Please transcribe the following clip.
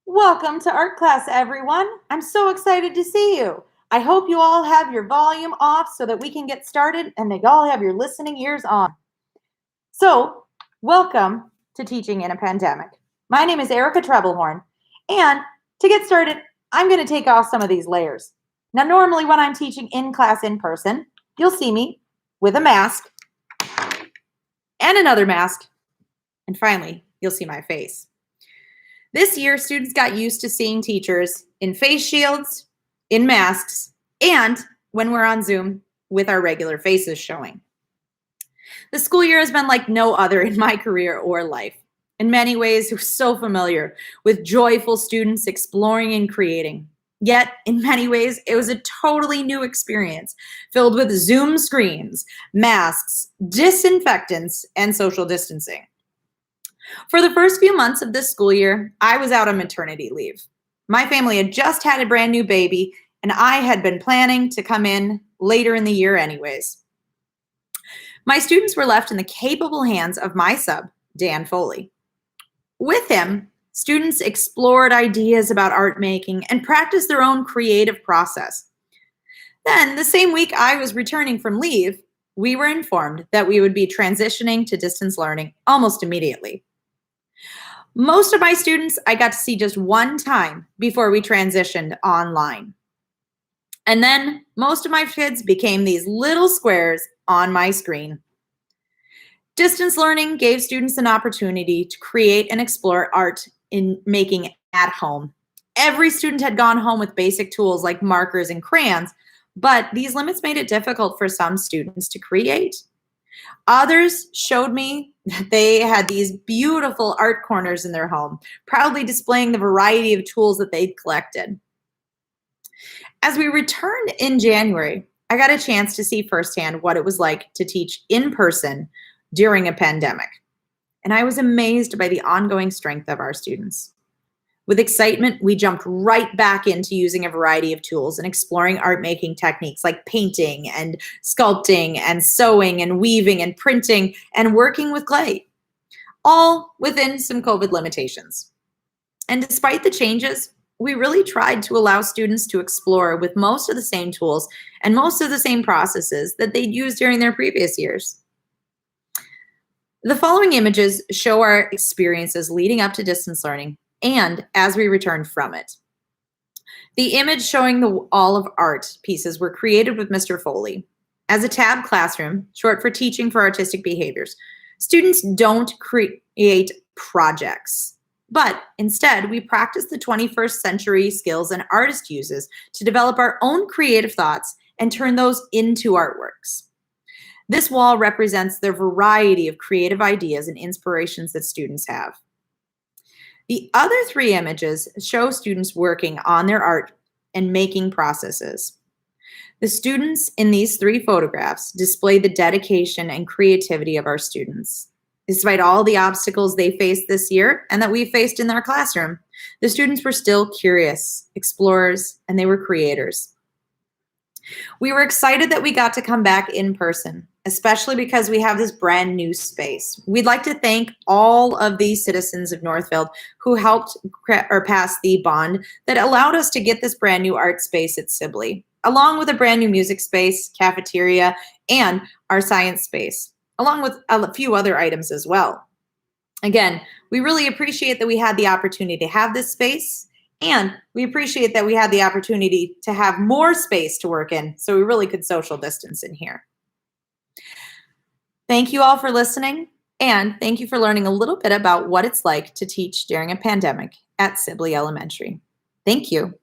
Welcome to art class, everyone. I'm so excited to see you. I hope you all have your volume off so that we can get started and they all have your listening ears on. So, welcome to Teaching in a Pandemic. My name is Erica Trebelhorn, and to get started, I'm going to take off some of these layers. Now, normally when I'm teaching in class in person, you'll see me with a mask and another mask, and finally, you'll see my face. This year, students got used to seeing teachers in face shields, in masks, and when we're on Zoom with our regular faces showing. The school year has been like no other in my career or life. In many ways, we're so familiar with joyful students exploring and creating. Yet, in many ways, it was a totally new experience filled with Zoom screens, masks, disinfectants, and social distancing. For the first few months of this school year, I was out on maternity leave. My family had just had a brand new baby, and I had been planning to come in later in the year anyways. My students were left in the capable hands of my sub, Dan Foley. With him, students explored ideas about art making and practiced their own creative process. Then, the same week I was returning from leave, we were informed that we would be transitioning to distance learning almost immediately. Most of my students I got to see just one time before we transitioned online. And then most of my kids became these little squares on my screen. Distance learning gave students an opportunity to create and explore art in making at home. Every student had gone home with basic tools like markers and crayons, but these limits made it difficult for some students to create. Others showed me that they had these beautiful art corners in their home, proudly displaying the variety of tools that they'd collected. As we returned in January, I got a chance to see firsthand what it was like to teach in person during a pandemic. And I was amazed by the ongoing strength of our students. With excitement, we jumped right back into using a variety of tools and exploring art-making techniques like painting and sculpting and sewing and weaving and printing and working with clay, all within some COVID limitations. And despite the changes, we really tried to allow students to explore with most of the same tools and most of the same processes that they'd used during their previous years. The following images show our experiences leading up to distance learning and as we returned from it. The image showing the wall of art pieces were created with Mr. Foley. As a TAB classroom, short for Teaching for Artistic Behaviors, students don't create projects, but instead we practice the 21st century skills an artist uses to develop our own creative thoughts and turn those into artworks. This wall represents the variety of creative ideas and inspirations that students have. The other three images show students working on their art and making processes. The students in these three photographs display the dedication and creativity of our students. Despite all the obstacles they faced this year and that we faced in our classroom, the students were still curious, explorers, and they were creators. We were excited that we got to come back in person, especially because we have this brand new space. We'd like to thank all of these citizens of Northfield who helped pass the bond that allowed us to get this brand new art space at Sibley, along with a brand new music space, cafeteria, and our science space, along with a few other items as well. Again, we really appreciate that we had the opportunity to have this space, and we appreciate that we had the opportunity to have more space to work in, so we really could social distance in here. Thank you all for listening, and thank you for learning a little bit about what it's like to teach during a pandemic at Sibley Elementary. Thank you.